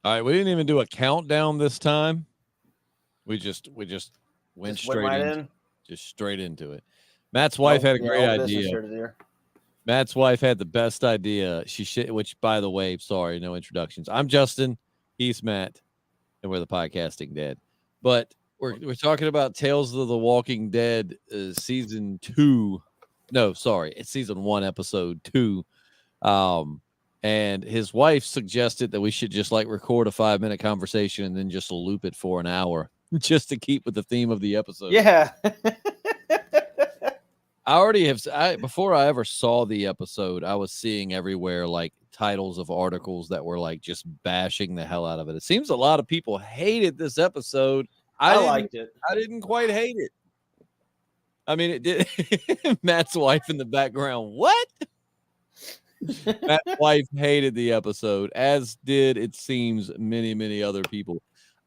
All right, we didn't even do a countdown this time. We just went Just went right in. just straight into it. Matt's wife had a great idea. Matt's wife had the best idea. Which, by the way, sorry, no introductions. I'm Justin. He's Matt, and we're the podcasting dad. But we're talking about Tales of the Walking Dead season 2. No, sorry, it's season 1, episode 2. And his wife suggested that we should just like record a 5-minute conversation and then just loop it for an hour just to keep with the theme of the episode. Yeah. I already have. Before I ever saw the episode, I was seeing everywhere like titles of articles that were like just bashing the hell out of it. It seems a lot of people hated this episode. I liked it. I didn't quite hate it. I mean, it did. Matt's wife in the background. What? Matt's wife hated the episode, as did, it seems, many other people.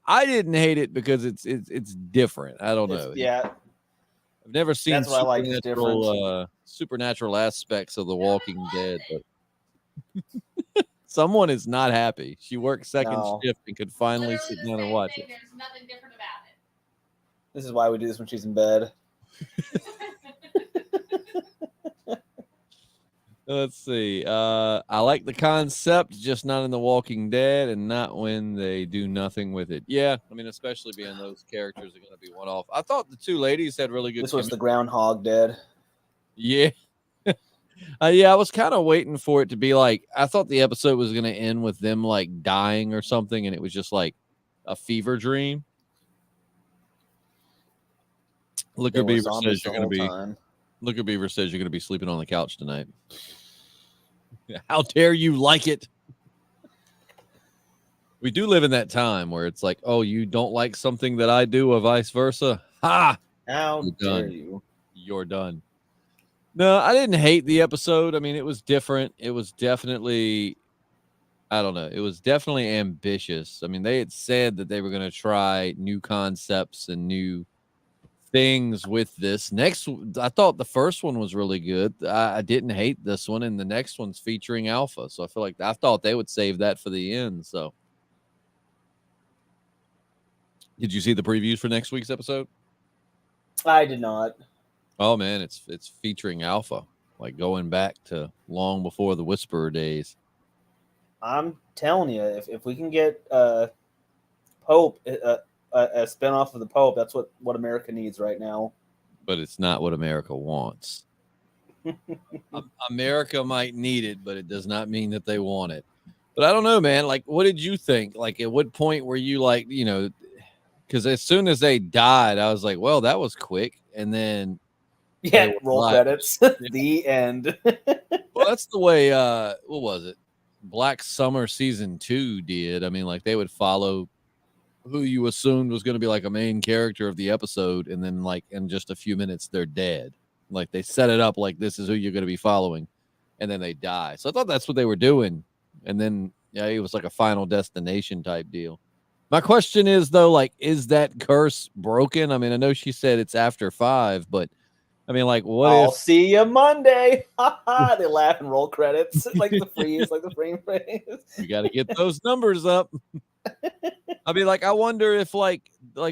I didn't hate it because it's different. I don't know. Yeah. I've never seen supernatural, supernatural aspects of The Walking Dead, but someone is not happy. She worked second shift and could finally sit down and watch it. There's nothing different about it. This is why we do this when she's in bed. Let's see. I like the concept, just not in The Walking Dead, and not when they do nothing with it. Yeah, I mean, especially being those characters are going to be one-off. I thought the two ladies had really good. This was the Groundhog Dad. Yeah. Yeah, I was kind of waiting for it to be like, I thought the episode was going to end with them like dying or something, and it was just like a fever dream. Looker Beaver says you're going to be. Looker Beaver says you're going to be sleeping on the couch tonight. How dare you like it? We do live in that time where it's like, oh, you don't like something that I do or vice versa? Ha! How dare you? You're done. No, I didn't hate the episode. I mean, it was different. It was definitely, I don't know. It was definitely ambitious. I mean, they had said that they were going to try new concepts and new things with this. Next, I thought the first one was really good. I didn't hate this one, and the next one's featuring Alpha. So I feel like I thought they would save that for the end. So, did you see the previews for next week's episode? I did not. Oh man, it's featuring Alpha, like going back to long before the Whisperer days. I'm telling you, if we can get Pope. A spinoff of the Pope. That's what America needs right now. But it's not what America wants. America might need it, but it does not mean that they want it. But I don't know, man. Like, what did you think? Like, at what point were you like, you know, because as soon as they died, I was like, well, that was quick. And then roll credits. The end. Well, that's the way what was it? Black Summer season 2 did. I mean, like they would follow who you assumed was going to be like a main character of the episode, and then like in just a few minutes they're dead. Like they set it up like this is who you're going to be following, and then they die. So I thought that's what they were doing, and then it was like a Final Destination type deal. My question is though, like, is that curse broken? I mean, I know she said it's after 5, but I mean, like, what? I'll see you Monday. They laugh and roll credits like the freeze, like the frame freeze. You got to get those numbers up. I mean, like, I wonder if, like,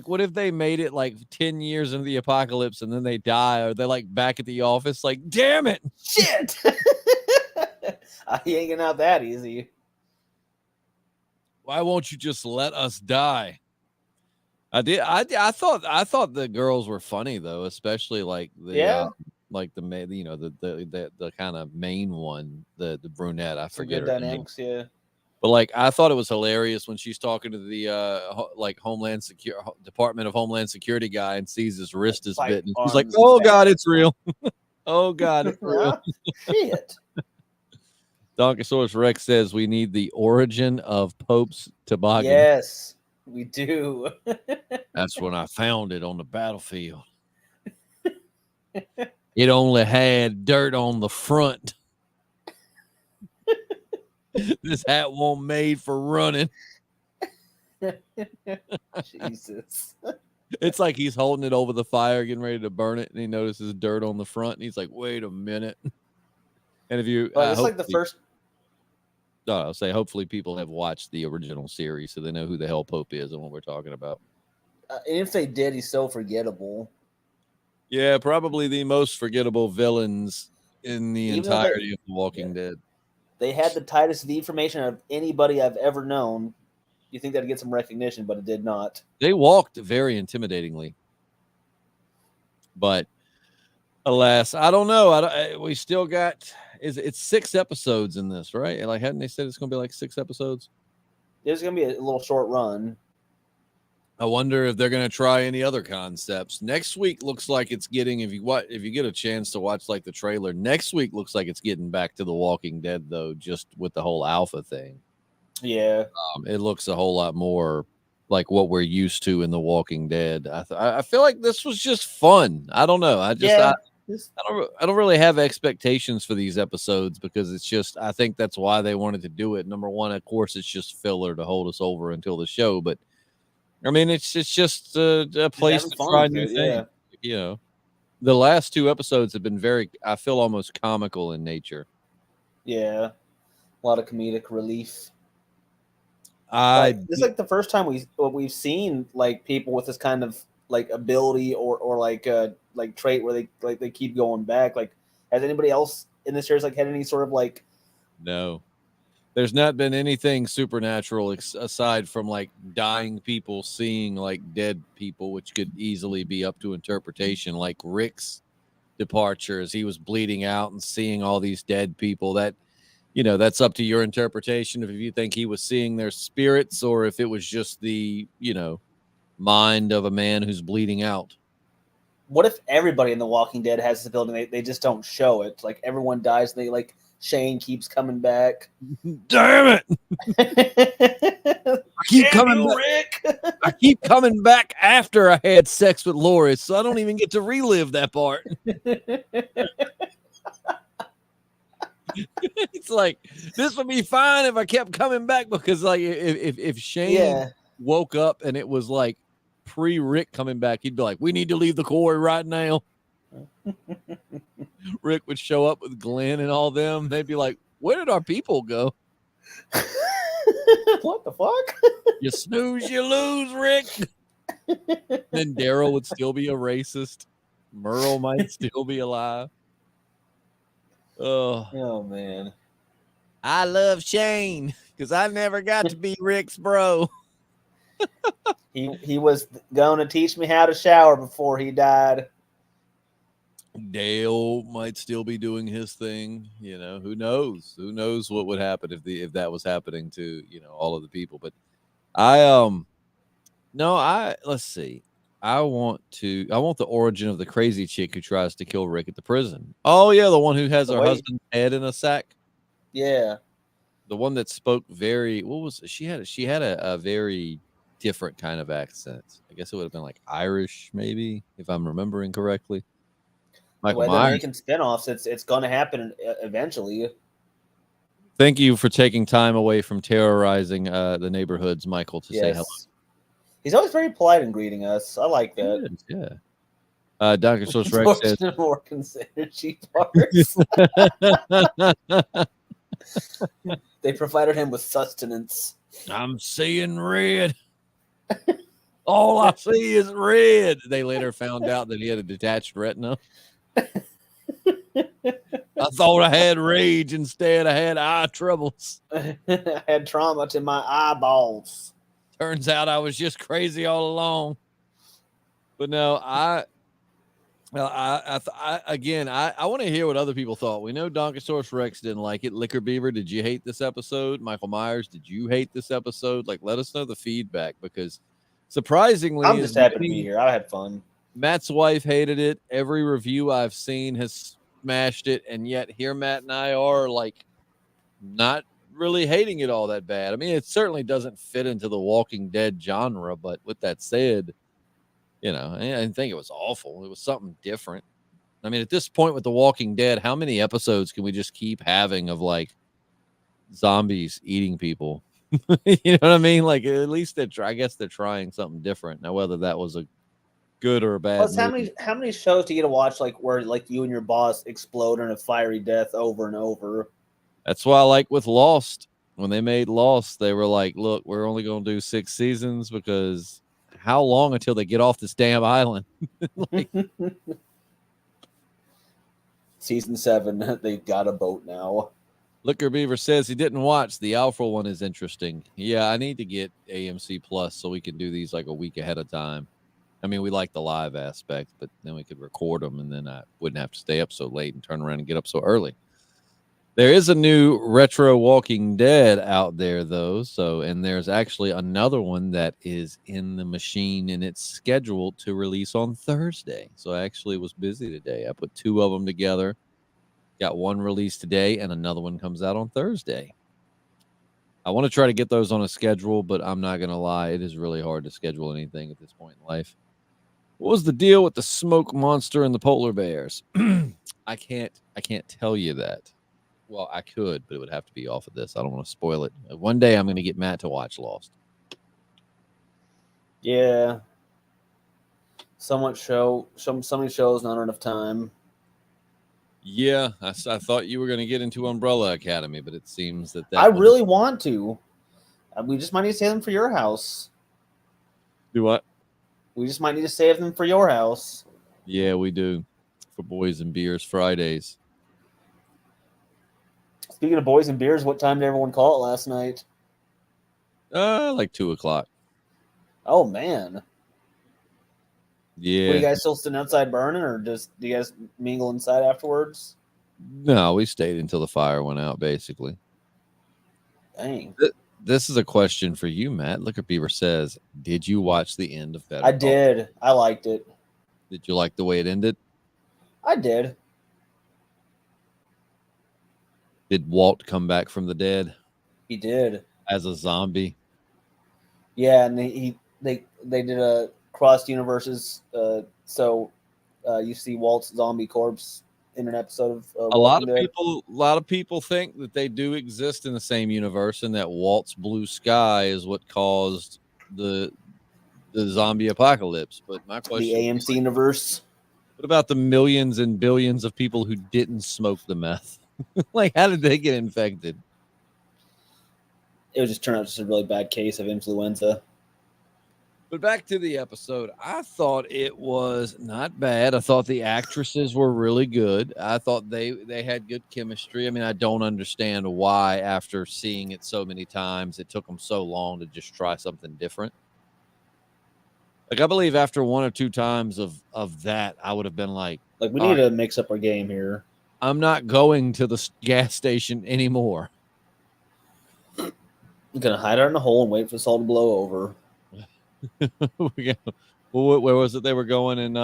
what if they made it like 10 years into the apocalypse and then they die, or they're like back at the office, like, damn it, shit, he ain't getting out that easy. Why won't you just let us die? I thought the girls were funny though, especially like the the kind of main one, the brunette. I forget her dynamics, name. Yeah. But like, I thought it was hilarious when she's talking to the Department of Homeland Security guy and sees his wrist is bitten. He's like, "Oh God, it's real! Oh God, it's real!" Shit. Donkosaurus Rex says we need the origin of Pope's toboggan. Yes, we do. That's when I found it on the battlefield. It only had dirt on the front. This hat won't made for running. Jesus. It's like he's holding it over the fire, getting ready to burn it, and he notices dirt on the front, and he's like, wait a minute. And if you... But it's like the first... I'll say hopefully people have watched the original series so they know who the hell Pope is and what we're talking about. If they did, he's so forgettable. Yeah, probably the most forgettable villains in the entirety of The Walking Dead. They had the tightest V formation of anybody I've ever known. You think that'd get some recognition, but it did not. They walked very intimidatingly. But alas, I don't know. We still got it's 6 episodes in this, right? Like, hadn't they said it's going to be like 6 episodes? There's going to be a little short run. I wonder if they're going to try any other concepts. Next week looks like it's getting, if you get a chance to watch like the trailer, next week looks like it's getting back to The Walking Dead, though, just with the whole alpha thing. Yeah. It looks a whole lot more like what we're used to in The Walking Dead. I feel like this was just fun. I don't know. I don't really have expectations for these episodes because it's just, I think that's why they wanted to do it. Number one, of course, it's just filler to hold us over until the show, but I mean, it's just a place to try new things. Yeah. You know, the last 2 episodes have been I feel almost comical in nature. Yeah, a lot of comedic relief. It's like the first time we've seen like people with this kind of like ability or like trait where they keep going back. Like, has anybody else in this series like had any sort of like? No. There's not been anything supernatural aside from like dying people seeing like dead people, which could easily be up to interpretation. Like Rick's departure as he was bleeding out and seeing all these dead people. That, you know, that's up to your interpretation. If you think he was seeing their spirits or if it was just the, you know, mind of a man who's bleeding out. What if everybody in The Walking Dead has this ability? They just don't show it. Like everyone dies and they like. Shane keeps coming back. Damn it! I keep coming back. Rick. I keep coming back after I had sex with Lori, so I don't even get to relive that part. It's like this would be fine if I kept coming back because, like, if Shane woke up and it was like pre-Rick coming back, he'd be like, "We need to leave the quarry right now." Rick would show up with Glenn and all them. They'd be like, "Where did our people go?" What the fuck? You snooze, you lose, Rick. Then Daryl would still be a racist. Merle might still be alive. Oh man. I love Shane because I never got to be Rick's bro. He was going to teach me how to shower before he died. Dale might still be doing his thing, you know. Who knows what would happen if that was happening to, you know, all of the people. But let's see. I want the origin of the crazy chick who tries to kill Rick at the prison. Oh yeah, the one who has her husband's head in a sack. Yeah, the one that spoke she had a very different kind of accent. I guess it would have been like Irish, maybe, if I'm remembering correctly. Michael Myers. They're making spinoffs. It's going to happen eventually. Thank you for taking time away from terrorizing the neighborhoods, Michael, to say hello. He's always very polite in greeting us. I like that. Yeah. Dr. Source Rex says more considered cheap parts. They provided him with sustenance. I'm seeing red. All I see is red. They later found out that he had a detached retina. I thought I had rage. Instead, I had eye troubles. I had trauma to my eyeballs. Turns out I was just crazy all along. But no, I want to hear what other people thought. We know Donkosaurus Rex didn't like it. Liquor Beaver, did you hate this episode? Michael Myers, did you hate this episode? Like, let us know the feedback because surprisingly, I'm just happy to be here. I had fun. Matt's wife hated it. Every review I've seen has smashed it, and yet here Matt and I are like not really hating it all that bad. I mean, it certainly doesn't fit into the Walking Dead genre, but with that said, you know, I didn't think it was awful. It was something different. I mean, at this point with the Walking Dead, how many episodes can we just keep having of like zombies eating people? You know what I mean? Like, at least I guess they're trying something different. Now, whether that was a good or a bad. Plus, how many shows do you get to watch like where like you and your boss explode in a fiery death over and over? That's why I like with Lost. when they made Lost, they were like, look, we're only going to do 6 seasons because how long until they get off this damn island? Like, Season 7, they got a boat now. Liquor Beaver says he didn't watch. The Alpha one is interesting. Yeah, I need to get AMC Plus so we can do these like a week ahead of time. I mean, we like the live aspect, but then we could record them, and then I wouldn't have to stay up so late and turn around and get up so early. There is a new retro Walking Dead out there, though. So, and there's actually another one that is in the machine, and it's scheduled to release on Thursday. So I actually was busy today. I put 2 of them together. Got one released today, and another one comes out on Thursday. I want to try to get those on a schedule, but I'm not going to lie. It is really hard to schedule anything at this point in life. What was the deal with the smoke monster and the polar bears? I can't tell you that. Well, I could, but it would have to be off of this. I don't want to spoil it. One day I'm going to get Matt to watch Lost. Yeah. So many shows, not enough time. Yeah, I thought you were going to get into Umbrella Academy, but it seems that I really want to. We just might need to save them for your house. Do what? We just might need to save them for your house. Yeah, we do. For Boys and Beers Fridays. Speaking of boys and beers, what time did everyone call it last night? Like 2:00. Oh man. Yeah. Were you guys still sitting outside burning, or do you guys mingle inside afterwards? No, we stayed until the fire went out, basically. Dang. This is a question for you, Matt. Liquor Beaver says, did you watch the end of Better I Call did. I liked it. Did you like the way it ended? I did. Did Walt come back from the dead? He did. As a zombie? Yeah, and they did a cross universes. So you see Walt's zombie corpse in an episode of a lot of people think that they do exist in the same universe, and that Walt's blue sky is what caused the zombie apocalypse. But my question, the AMC universe. What about the millions and billions of people who didn't smoke the meth? Like, how did they get infected? It would just turn out just a really bad case of influenza. But back to the episode, I thought it was not bad. I thought the actresses were really good. I thought they had good chemistry. I mean, I don't understand why, after seeing it so many times, it took them so long to just try something different. Like, I believe after 1 or 2 times of that, I would have been like, we need to mix up our game here. I'm not going to the gas station anymore. I'm going to hide out in a hole and wait for the salt to blow over. Where was it they were going in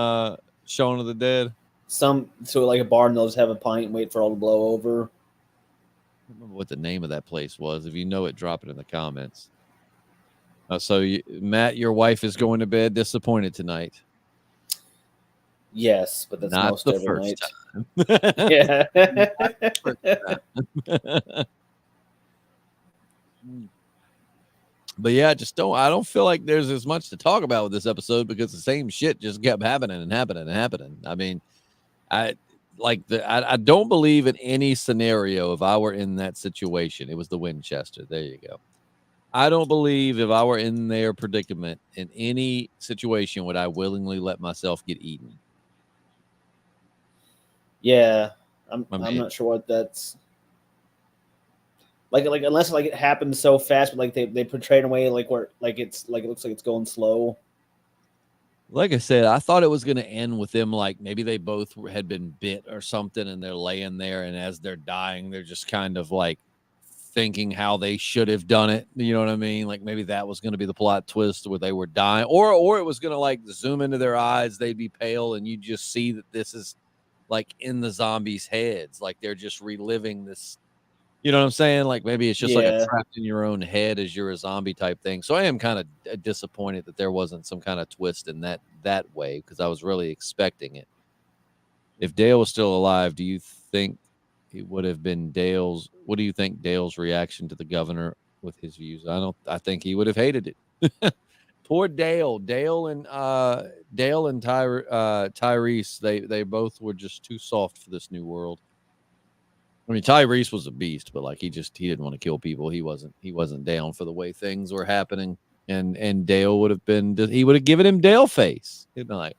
Shaun of the Dead? Like a bar, and they'll just have a pint and wait for all to blow over. I don't remember what the name of that place was. If you know it, drop it in the comments. Matt, your wife is going to bed disappointed tonight. Yes, but that's not most the every first night. Yeah. But yeah, I don't feel like there's as much to talk about with this episode because the same shit just kept happening and happening and happening. I mean, I don't believe in any scenario if I were in that situation. It was the Winchester. There you go. I don't believe if I were in their predicament in any situation would I willingly let myself get eaten. Yeah, I'm not sure what that's like unless it happens so fast, but they portray it in a way where it looks like it's going slow. Like I said, I thought it was going to end with them maybe they both had been bit or something, and they're laying there, and as they're dying, they're just kind of thinking how they should have done it. You know what I mean? Maybe that was going to be the plot twist where they were dying, or it was going to zoom into their eyes, they'd be pale, and you just see that this is in the zombies' heads, they're just reliving this. You know what I'm saying? Maybe it's just a trapped in your own head as you're a zombie type thing. So I am kind of disappointed that there wasn't some kind of twist in that way, because I was really expecting it. If Dale was still alive, do you think it would have been Dale's? What do you think Dale's reaction to the governor with his views? I think he would have hated it. Poor Dale. Dale and Tyrese. They both were just too soft for this new world. I mean, Tyrese was a beast, but like he didn't want to kill people. He wasn't down for the way things were happening. And Dale would have given him Dale face. He'd been like,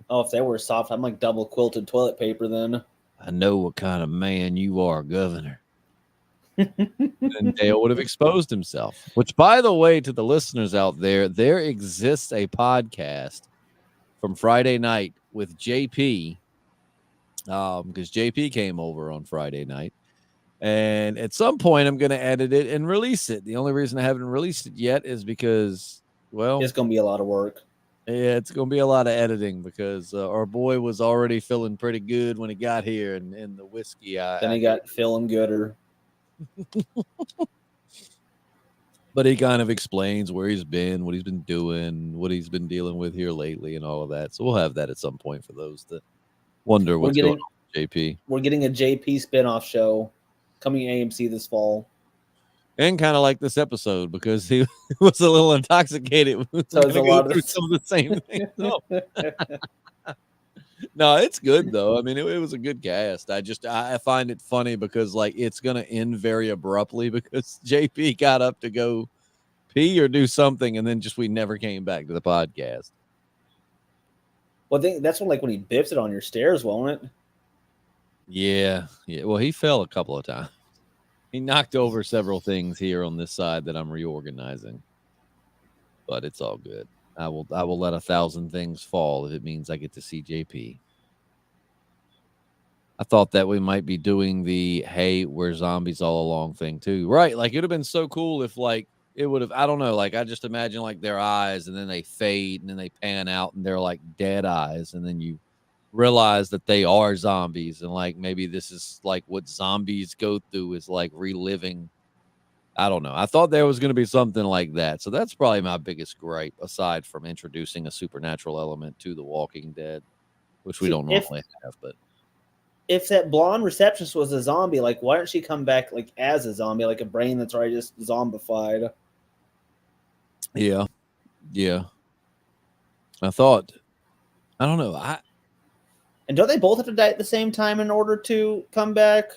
oh, if they were soft, I'm like double quilted toilet paper then. I know what kind of man you are, Governor. And Dale would have exposed himself. Which, by the way, to the listeners out there exists a podcast from Friday night with JP. Because JP came over on Friday night. And at some point, I'm going to edit it and release it. The only reason I haven't released it yet is because, well, it's going to be a lot of work. Yeah, it's going to be a lot of editing because our boy was already feeling pretty good when he got here, and the whiskey. Then he got feeling gooder. But he kind of explains where he's been, what he's been doing, what he's been dealing with here lately, and all of that. So we'll have that at some point for those that wonder what's going on with JP. We're getting a JP spinoff show coming to AMC this fall. And kind of like this episode because he was a little intoxicated. So it's a lot of some of the same things. No, it's good though. I mean, it was a good cast. I find it funny because like it's gonna end very abruptly because JP got up to go pee or do something, and then we never came back to the podcast. Well, I think that's when he biffs it on your stairs, won't it? Yeah. Well, he fell a couple of times. He knocked over several things here on this side that I'm reorganizing, but it's all good. I will let 1,000 things fall if it means I get to see JP. I thought that we might be doing the "Hey, we're zombies all along" thing too, right? Like it'd have been so cool if like it would have. I don't know. Like I just imagine like their eyes and then they fade and then they pan out and they're like dead eyes, and then you realize that they are zombies, and like maybe this is like what zombies go through is like reliving. I don't know. I thought there was going to be something like that. So that's probably my biggest gripe, aside from introducing a supernatural element to The Walking Dead, which we don't normally have. But if that blonde receptionist was a zombie, like why didn't she come back like as a zombie, like a brain that's already just zombified? Yeah. I thought. I don't know. And don't they both have to die at the same time in order to come back?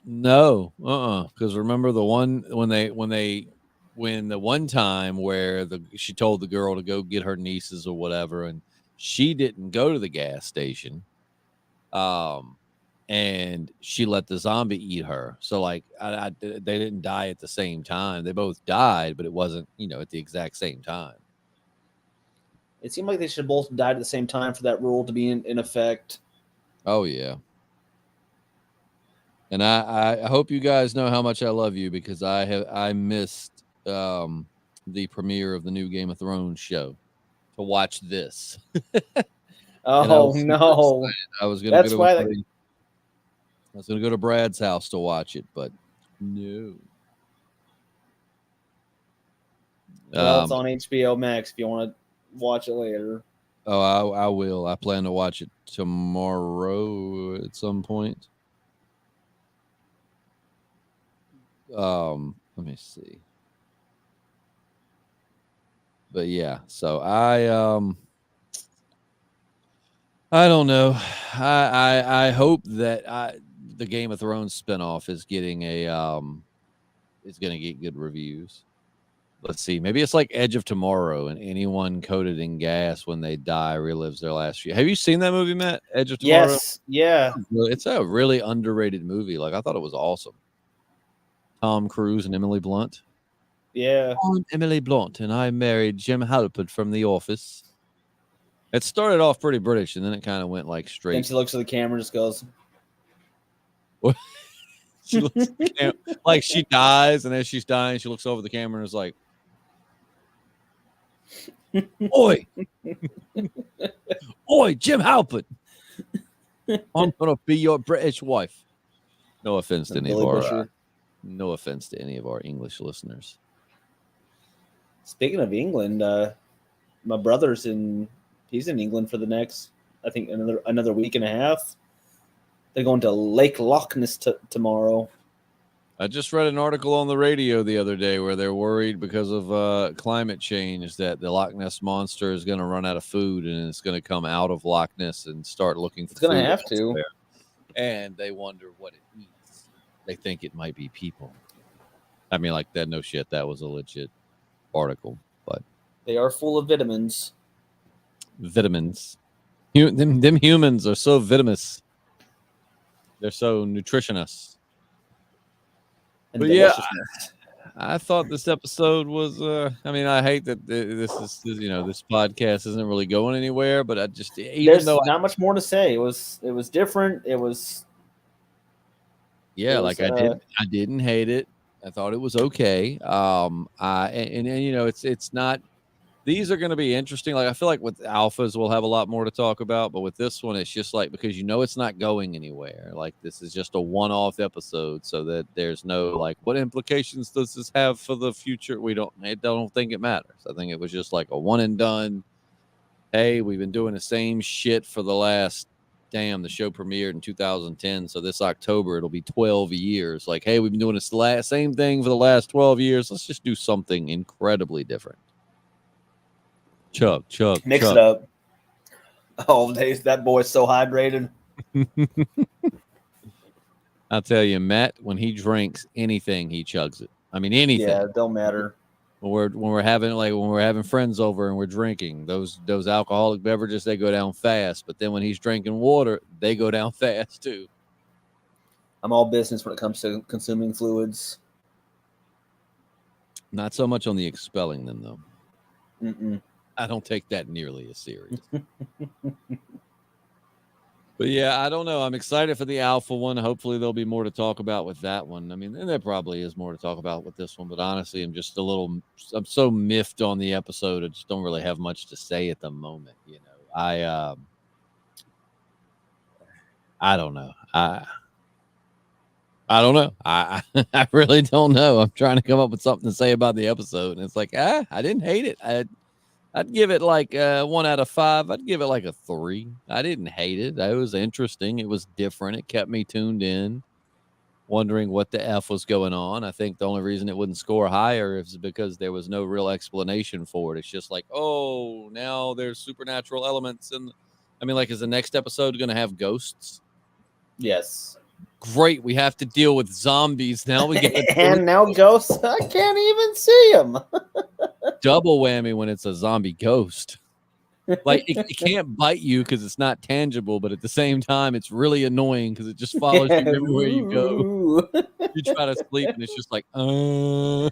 No, because remember the one when the one time where she told the girl to go get her nieces or whatever, and she didn't go to the gas station, and she let the zombie eat her. So like they didn't die at the same time. They both died, but it wasn't at the exact same time. It seemed like they should have both died at the same time for that rule to be in effect. Oh yeah. And I hope you guys know how much I love you because I missed the premiere of the new Game of Thrones show to watch this. Oh no! I was gonna go to Brad's house to watch it, but no. Well, it's on HBO Max if you want to watch it later. Oh, I will. I plan to watch it tomorrow at some point. Let me see. But yeah, so I don't know. I hope that the Game of Thrones spinoff is getting is going to get good reviews. Let's see. Maybe it's like Edge of Tomorrow, and anyone coated in gas when they die relives their last few. Have you seen that movie, Matt? Edge of Tomorrow? Yes. Yeah. It's a really underrated movie. Like I thought it was awesome. Tom Cruise and Emily Blunt. Yeah. I'm Emily Blunt, and I married Jim Halpert from The Office. It started off pretty British, and then it kind of went like straight. Then she looks at the camera and just goes. She looks at the camera, like she dies, and as she's dying, she looks over the camera and is like, "Oi, oi, Jim Halpert, I'm gonna be your British wife." No offense to any of our. No offense to any of our English listeners. Speaking of England, my brother's he's in England for the next, I think, another week and a half. They're going to Lake Loch Ness tomorrow. I just read an article on the radio the other day where they're worried because of climate change that the Loch Ness monster is going to run out of food and it's going to come out of Loch Ness and start looking for food. It's going to have to. and they wonder what it eats. They think it might be people. I mean, like that. No shit, that was a legit article. But they are full of vitamins. Vitamins. Them humans are so vitaminous. They're so nutritious. And but yeah, I thought this episode was. I mean, I hate that this podcast isn't really going anywhere. But I just there's not much more to say. It was different. It was. Yeah, I didn't hate it. I thought it was okay. It's not. These are going to be interesting. Like I feel like with alphas, we'll have a lot more to talk about. But with this one, it's just like because it's not going anywhere. Like this is just a one-off episode, so that there's no like what implications does this have for the future? I don't think it matters. I think it was just like a one and done. Hey, we've been doing the same shit for the last. Damn, the show premiered in 2010, so this October it'll be 12 years. Like, hey, we've been doing this same thing for the last 12 years. Let's just do something incredibly different. Chug. Mix it up. Oh, that boy's so hydrated. I'll tell you, Matt, when he drinks anything, he chugs it. I mean, anything. Yeah, it don't matter. When we're having friends over and we're drinking those alcoholic beverages, they go down fast. But then when he's drinking water, they go down fast too. I'm all business when it comes to consuming fluids. Not so much on the expelling them though. Mm-mm. I don't take that nearly as serious. But yeah, I don't know. I'm excited for the alpha one. Hopefully there'll be more to talk about with that one. I mean, and there probably is more to talk about with this one, but honestly, I'm so miffed on the episode. I just don't really have much to say at the moment. I don't know. I don't know. I really don't know. I'm trying to come up with something to say about the episode. And it's like, I didn't hate it. I'd give it like 1 out of 5. I'd give it like a 3. I didn't hate it. It was interesting. It was different. It kept me tuned in, wondering what the F was going on. I think the only reason it wouldn't score higher is because there was no real explanation for it. It's just like, oh, now there's supernatural elements. And I mean, like, is the next episode going to have ghosts? Yes. Great. We have to deal with zombies now. We get and now ghosts. I can't even see them. Double whammy when it's a zombie ghost. Like it can't bite you because it's not tangible, but at the same time, it's really annoying because it just follows you everywhere you go. You try to sleep and it's just like, go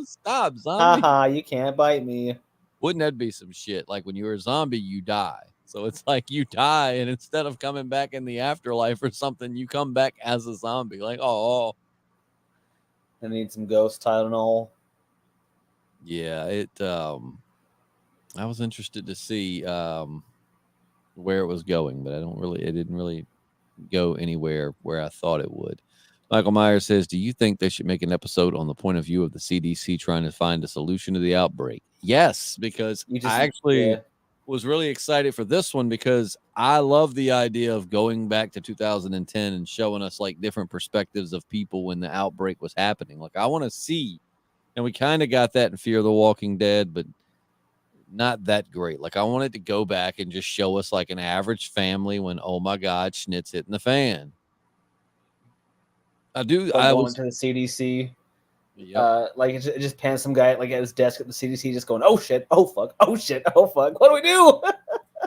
stop, zombie. Haha, you can't bite me. Wouldn't that be some shit? Like when you're a zombie, you die. So it's like you die, and instead of coming back in the afterlife or something, you come back as a zombie. Like, oh. I need some ghost Tylenol. Yeah, I was interested to see where it was going, but it didn't really go anywhere where I thought it would. Michael Myers says, do you think they should make an episode on the point of view of the CDC trying to find a solution to the outbreak? Yes, because I actually was really excited for this one because I love the idea of going back to 2010 and showing us like different perspectives of people when the outbreak was happening. Like I want to see, and we kind of got that in Fear the Walking Dead, but not that great. Like I wanted to go back and just show us like an average family when, oh my God, Schnitt's hitting the fan. I went to the CDC. Yep. Like it just pans some guy like at his desk at the CDC, just going, "Oh shit! Oh fuck! Oh shit! Oh fuck! What do we do?"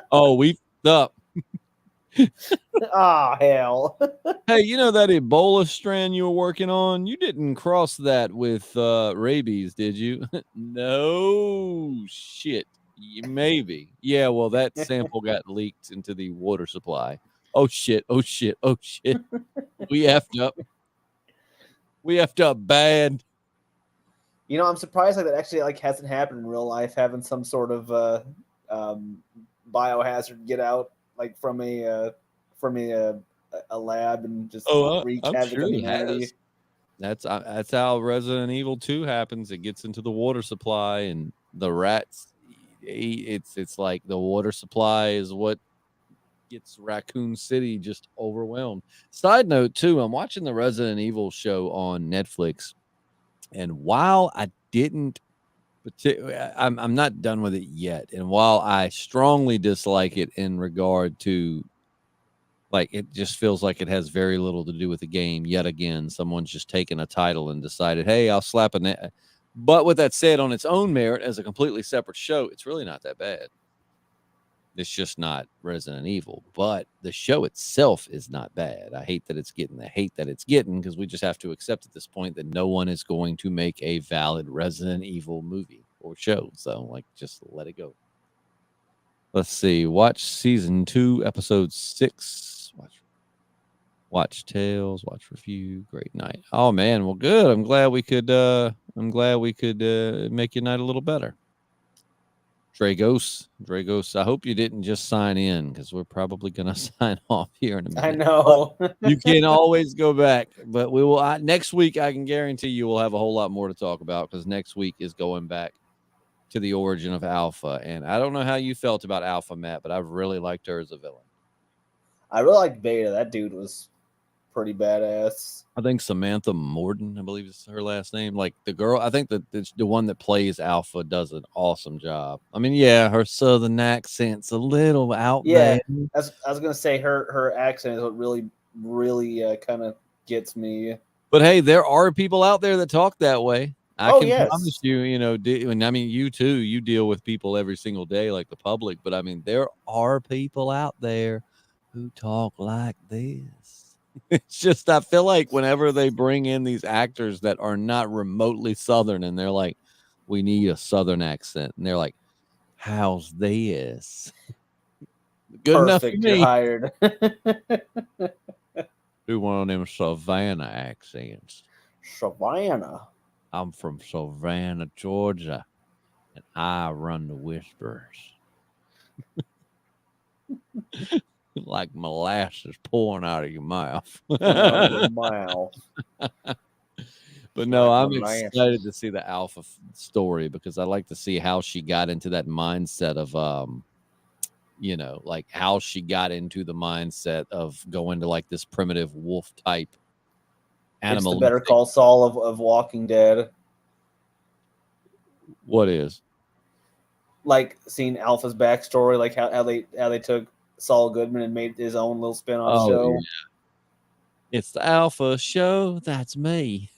Oh, we up. Ah, hell. Hey, you know that Ebola strand you were working on? You didn't cross that with rabies, did you? No shit. Maybe. Yeah. Well, that sample got leaked into the water supply. Oh shit! Oh shit! Oh shit! We effed up. We effed up bad. You know, I'm surprised that actually like hasn't happened in real life, having some sort of biohazard get out like from a lab and just wreak havoc on humanity. That's how Resident Evil 2 happens. It gets into the water supply and the rats eat. It's like the water supply is what gets Raccoon City just overwhelmed. Side note too, I'm watching the Resident Evil show on Netflix. And while I I'm not done with it yet. And while I strongly dislike it in regard to Like, it just feels like it has very little to do with the game. Yet again, someone's just taken a title and decided, hey, I'll slap a But with that said, on its own merit, as a completely separate show, it's really not that bad. It's just not Resident Evil. But the show itself is not bad. I hate that it's getting the hate that it's getting, because we just have to accept at this point that no one is going to make a valid Resident Evil movie or show. So, like, just let it go. Let's see. Watch season 2, episode 6. Watch Tales. Watch Review. Great night. Oh man, well, good. I'm glad we could. Make your night a little better. Dragos. I hope you didn't just sign in, because we're probably gonna sign off here in a minute. I know. You can always go back, but we will. Next week, I can guarantee you we'll have a whole lot more to talk about, because next week is going back to the origin of Alpha. And I don't know how you felt about Alpha, Matt, but I really liked her as a villain. I really liked Beta. That dude was pretty badass. I think Samantha Morden, I believe is her last name. Like, the girl, I think that the one that plays Alpha does an awesome job. I mean, yeah, her southern accent's a little out there. I was gonna say her accent is what really kind of gets me. But hey, there are people out there that talk that way. I can promise you, and I mean, you too, you deal with people every single day, like the public, but I mean, there are people out there who talk like this. It's just, I feel like whenever they bring in these actors that are not remotely Southern, and they're like, we need a Southern accent, and they're like, how's this? Good enough for me. You're hired. Do one of them Savannah accents. Savannah. I'm from Savannah, Georgia, and I run the Whispers. Like molasses pouring out of your mouth. But no, I'm excited to see the Alpha story, because I like to see how she got into that mindset of, like how she got into the mindset of going to like this primitive wolf type animal. It's the Better Call Saul of Walking Dead. What is? Like seeing Alpha's backstory, like how they took Saul Goodman and made his own little spin-off show. Yeah. It's the Alpha show. That's me.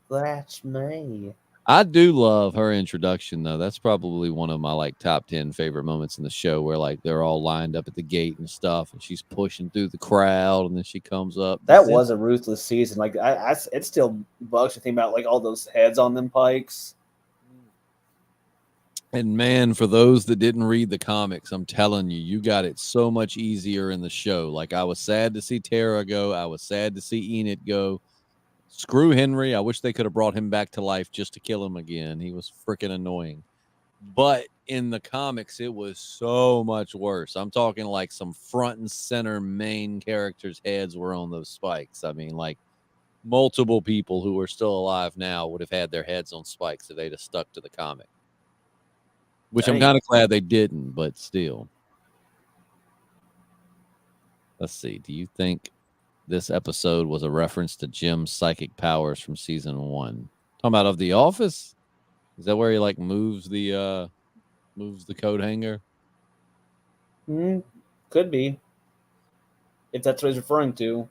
That's me. I do love her introduction, though. That's probably one of my like top 10 favorite moments in the show, where like they're all lined up at the gate and stuff, and she's pushing through the crowd, and then she comes up. That was a ruthless season. Like it still bugs to think about like all those heads on them pikes. And man, for those that didn't read the comics, I'm telling you, you got it so much easier in the show. Like, I was sad to see Tara go. I was sad to see Enid go. Screw Henry. I wish they could have brought him back to life just to kill him again. He was freaking annoying. But in the comics, it was so much worse. I'm talking like some front and center main characters' heads were on those spikes. I mean, like, multiple people who are still alive now would have had their heads on spikes if they'd have stuck to the comic. Which I'm kind of glad they didn't, but still. Let's see. Do you think this episode was a reference to Jim's psychic powers from season 1? Talking about of The Office? Is that where he like moves the coat hanger? Could be. If that's what he's referring to.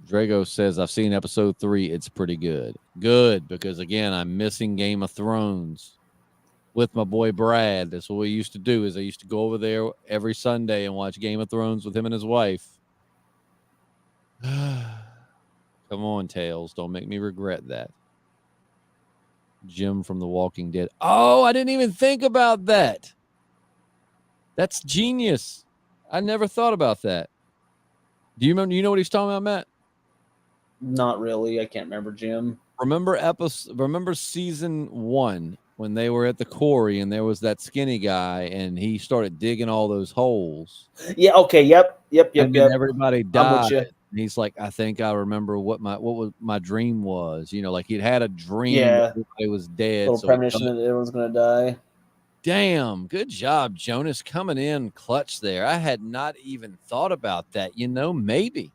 Drago says, I've seen episode 3. It's pretty good. Good, because again, I'm missing Game of Thrones with my boy Brad. That's what we used to do. Is I used to go over there every Sunday and watch Game of Thrones with him and his wife. Come on, Tails. Don't make me regret that. Jim from The Walking Dead. Oh, I didn't even think about that. That's genius. I never thought about that. Do you remember? You know what he's talking about, Matt? Not really. I can't remember, Jim. Remember season 1 when they were at the quarry and there was that skinny guy and he started digging all those holes. Yeah. Okay. Yep. And everybody died. And he's like, I think I remember what my dream was. You know, like he'd had a dream. Yeah. Everybody was dead. Little premonition that everyone's gonna die. Damn, good job, Jonas, coming in clutch there. I had not even thought about that. You know, maybe.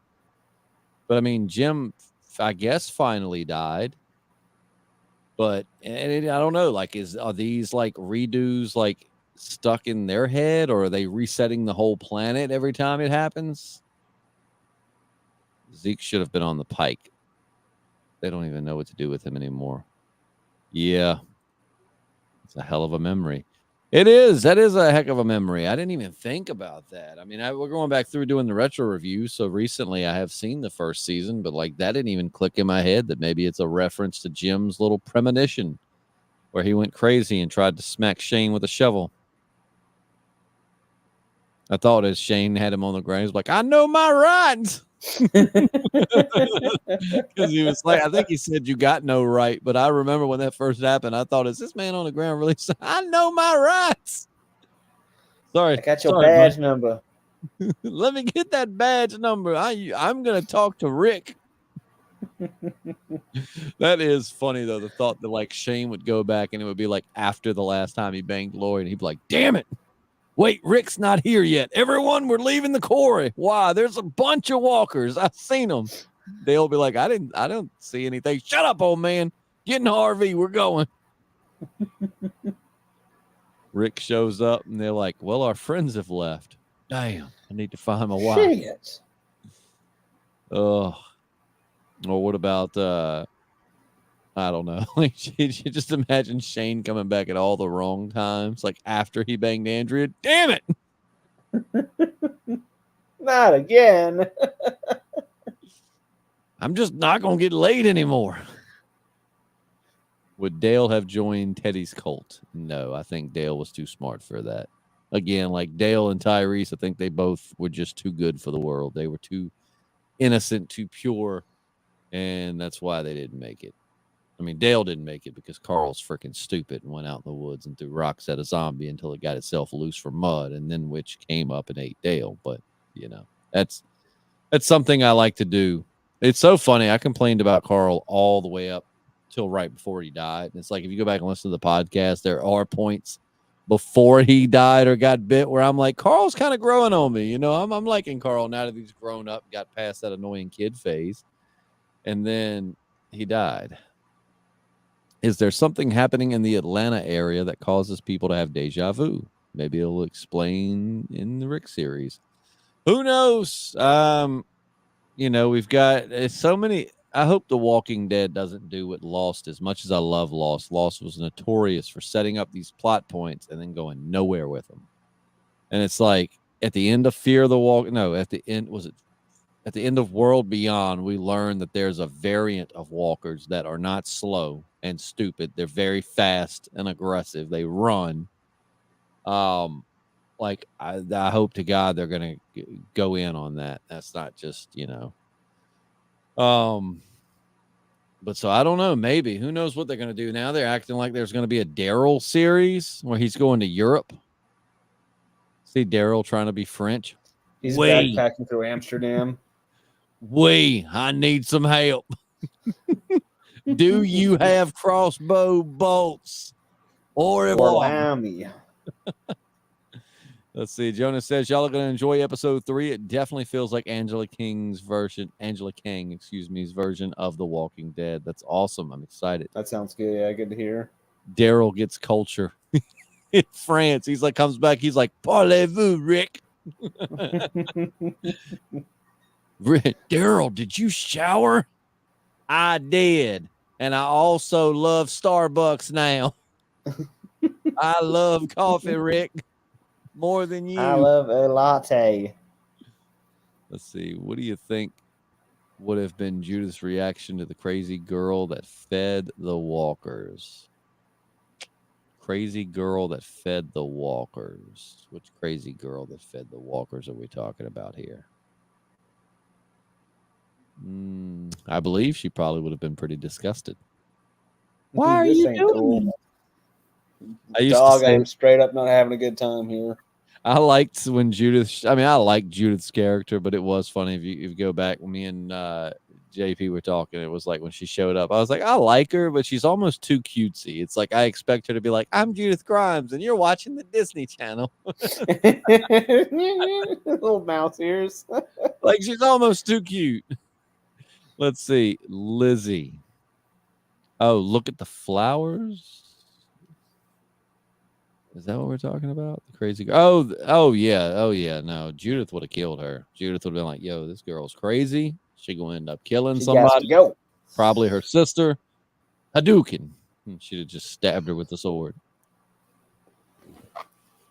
But I mean, Jim, I guess, finally died. But I don't know. Like, are these like redos like stuck in their head, or are they resetting the whole planet every time it happens? Zeke should have been on the pike. They don't even know what to do with him anymore. Yeah. It's a hell of a memory. It is. That is a heck of a memory. I didn't even think about that. I mean, we're going back through doing the retro review. So recently I have seen the first season, but like that didn't even click in my head that maybe it's a reference to Jim's little premonition where he went crazy and tried to smack Shane with a shovel. I thought as Shane had him on the ground, he was like, I know my rights. Because he was like, I think he said you got no right, but I remember when that first happened, I thought, is this man on the ground really saying, I know my rights? Sorry, I got your badge number. Let me get that badge number. I'm gonna talk to Rick. That is funny though, the thought that like Shane would go back and it would be like after the last time he banged Lloyd and he'd be like, damn it, wait, Rick's not here yet. Everyone, we're leaving the quarry. Why? There's a bunch of walkers. I've seen them. They'll be like, I don't see anything. Shut up, old man. Get in the RV. We're going. Rick shows up and they're like, well, our friends have left. Damn, I need to find my wife. Shit. Oh. Or what about I don't know. Like you just imagine Shane coming back at all the wrong times, like after he banged Andrea. Damn it! Not again. I'm just not gonna get laid anymore. Would Dale have joined Teddy's cult? No, I think Dale was too smart for that. Again, like Dale and Tyrese, I think they both were just too good for the world. They were too innocent, too pure, and that's why they didn't make it. I mean, Dale didn't make it because Carl's freaking stupid and went out in the woods and threw rocks at a zombie until it got itself loose from mud, and then Witch came up and ate Dale. But, you know, that's something I like to do. It's so funny. I complained about Carl all the way up till right before he died. And it's like if you go back and listen to the podcast, there are points before he died or got bit where I'm like, Carl's kind of growing on me. You know, I'm liking Carl now that he's grown up, got past that annoying kid phase. And then he died. Is there something happening in the Atlanta area that causes people to have deja vu? Maybe it'll explain in the Rick series. Who knows? You know, we've got so many. I hope The Walking Dead doesn't do what Lost, as much as I love Lost. Lost was notorious for setting up these plot points and then going nowhere with them. And it's like at the end of Fear the Walk. No, at the end, was it? At the end of World Beyond, we learn that there's a variant of walkers that are not slow and stupid. They're very fast and aggressive. They run. Like I hope to God they're gonna go in on that. That's not just, you know. But so I don't know. Maybe, who knows what they're gonna do now? They're acting like there's gonna be a Daryl series where he's going to Europe. See Daryl trying to be French. He's backpacking through Amsterdam. I need some help. Do you have crossbow bolts? Or allow me. Let's see. Jonas says, y'all are going to enjoy episode 3. It definitely feels like Angela Kang's version of The Walking Dead. That's awesome. I'm excited. That sounds good. Yeah, good to hear. Daryl gets culture in France. He's like, comes back. He's like, parlez-vous, Rick. Daryl, did you shower? I did. And I also love Starbucks now. I love coffee, Rick, more than you. I love a latte. Let's see. What do you think would have been Judith's reaction to the crazy girl that fed the walkers? Crazy girl that fed the walkers. Which crazy girl that fed the walkers are we talking about here? I believe she probably would have been pretty disgusted. Why are you doing this? I'm straight up not having a good time here. I liked when I like Judith's character, but it was funny if you go back when me and JP were talking, it was like when she showed up, I was like, I like her, but she's almost too cutesy. It's like I expect her to be like, I'm Judith Grimes and you're watching the Disney Channel. Little mouse ears. Like she's almost too cute. Let's see. Lizzie. Oh, look at the flowers. Is that what we're talking about? The crazy girl. Oh yeah. No, Judith would have killed her. Judith would have been like, yo, this girl's crazy. She gonna end up killing She got to somebody, go. probably her sister. Hadouken. She'd have just stabbed her with the sword.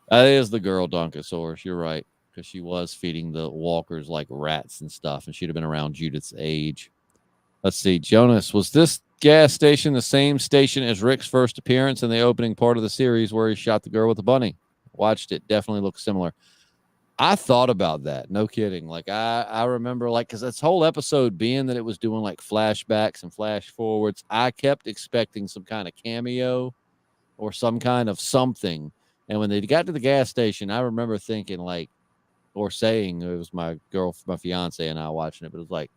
That is the girl Donkosaurus. You're right, because she was feeding the walkers like rats and stuff, and she'd have been around Judith's age. Let's see, Jonas, was this gas station the same station as Rick's first appearance in the opening part of the series where he shot the girl with the bunny? Watched it. Definitely looks similar. I thought about that. No kidding. Like I remember, like, because this whole episode being that it was doing like flashbacks and flash forwards, I kept expecting some kind of cameo or some kind of something. And when they got to the gas station, I remember thinking like, or saying, it was my fiance and I watching it, but it was like,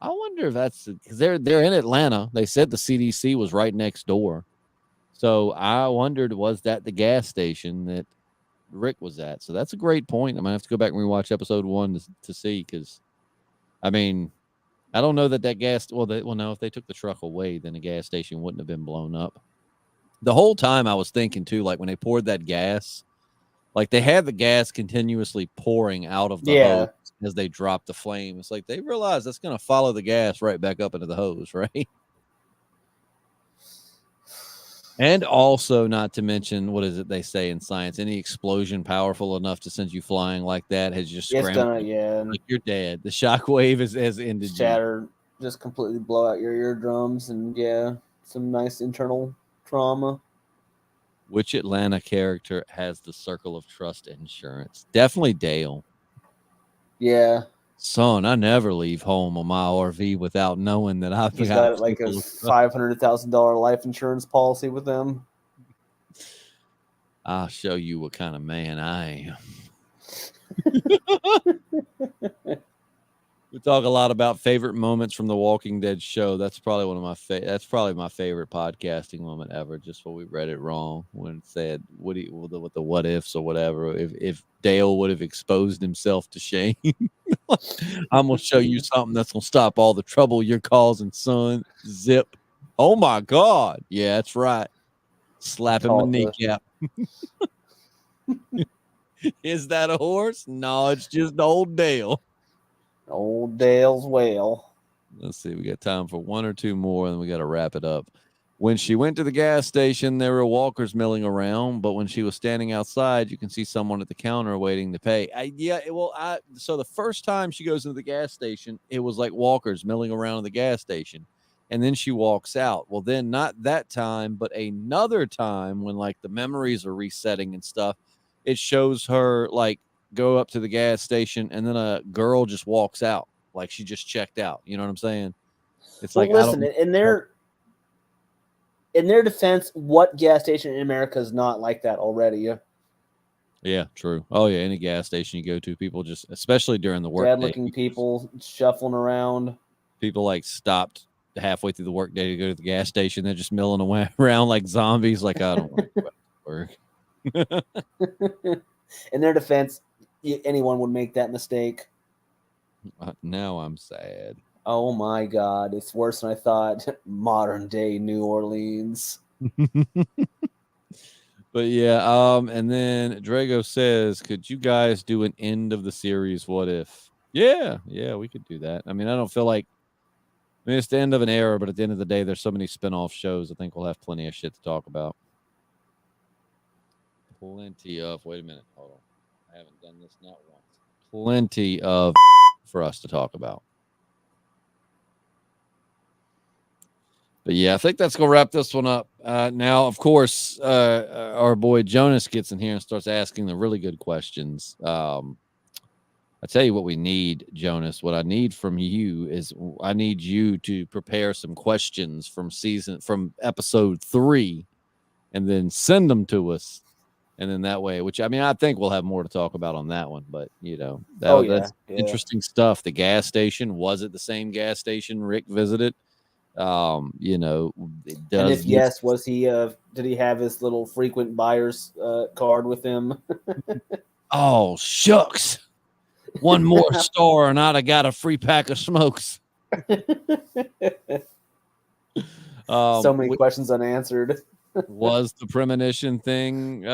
I wonder if that's because they're in Atlanta. They said the CDC was right next door. So I wondered, was that the gas station that Rick was at? So that's a great point. I'm gonna have to go back and rewatch episode 1 to see, because I mean, I don't know that gas. Well, no, if they took the truck away, then the gas station wouldn't have been blown up. The whole time I was thinking too, like when they poured that gas, like they had the gas continuously pouring out of the hose as they dropped the flame. It's like they realized that's going to follow the gas right back up into the hose, right? And also, not to mention, what is it they say in science? Any explosion powerful enough to send you flying like that has just scrambled. Like you're dead. The shockwave has ended. Shatter, just completely blow out your eardrums, and some nice internal trauma. Which Atlanta character has the Circle of Trust insurance? Definitely Dale. Yeah. Son, I never leave home on my RV without knowing that I've got like a $500,000 life insurance policy with them. I'll show you what kind of man I am. We talk a lot about favorite moments from the Walking Dead show. That's probably one of my that's probably my favorite podcasting moment ever. Just when we read it wrong when it said with the what ifs or whatever. If Dale would have exposed himself to shame, I'm gonna show you something that's gonna stop all the trouble you're causing, son. Zip. Oh my God. Yeah, that's right. Slap him a kneecap. Is that a horse? No, it's just old Dale. Old Dale's whale. Let's see. We got time for one or two more, and then we got to wrap it up. When she went to the gas station, there were walkers milling around, but when she was standing outside, you can see someone at the counter waiting to pay. So the first time she goes into the gas station, it was like walkers milling around in the gas station, and then she walks out. Well, then not that time, but another time when like the memories are resetting and stuff, it shows her like go up to the gas station, and then a girl just walks out like she just checked out. You know what I'm saying? It's like, listen, in their defense, what gas station in America is not like that already? Yeah, true. Oh yeah, any gas station you go to, people just, especially during the work day, looking people shuffling around. People like stopped halfway through the work day to go to the gas station. They're just milling around like zombies. Like, I don't want to go back to work. In their defense, anyone would make that mistake. Now I'm sad. Oh my God, it's worse than I thought. Modern day New Orleans. But yeah, and then Drago says, could you guys do an end of the series what if? Yeah, we could do that. I mean, I don't feel like, it's the end of an era, but at the end of the day, there's so many spin-off shows. I think we'll have plenty of shit to talk about. Plenty of, wait a minute, hold on. I haven't done this not once. Plenty of for us to talk about. But yeah, I think that's going to wrap this one up. Now, of course, our boy Jonas gets in here and starts asking the really good questions. I tell you what we need, Jonas. What I need from you is I need you to prepare some questions from episode 3 and then send them to us. And then that way, which I mean, I think we'll have more to talk about on that one, but that's interesting stuff. The gas station, was it the same gas station Rick visited? And if yes, was he? Did he have his little frequent buyer's card with him? Oh shucks! One more star, and I'd have got a free pack of smokes. So many questions unanswered. Was the premonition thing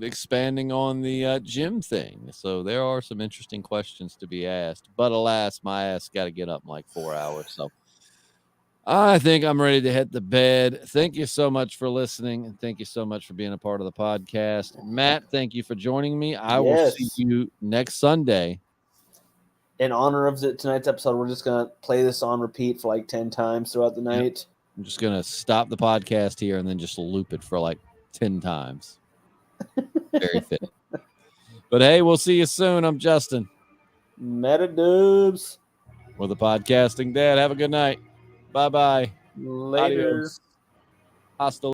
expanding on the gym thing? So there are some interesting questions to be asked. But alas, my ass got to get up in like 4 hours. So I think I'm ready to hit the bed. Thank you so much for listening. And thank you so much for being a part of the podcast. Matt, thank you for joining me. I will see you next Sunday. In honor of tonight's episode, we're just going to play this on repeat for like 10 times throughout the night. Yep. I'm just going to stop the podcast here and then just loop it for like 10 times. Very fit. But hey, we'll see you soon. I'm Justin. Meta-dubs. We're the Podcasting Dad. Have a good night. Bye-bye. Later. Adios. Hasta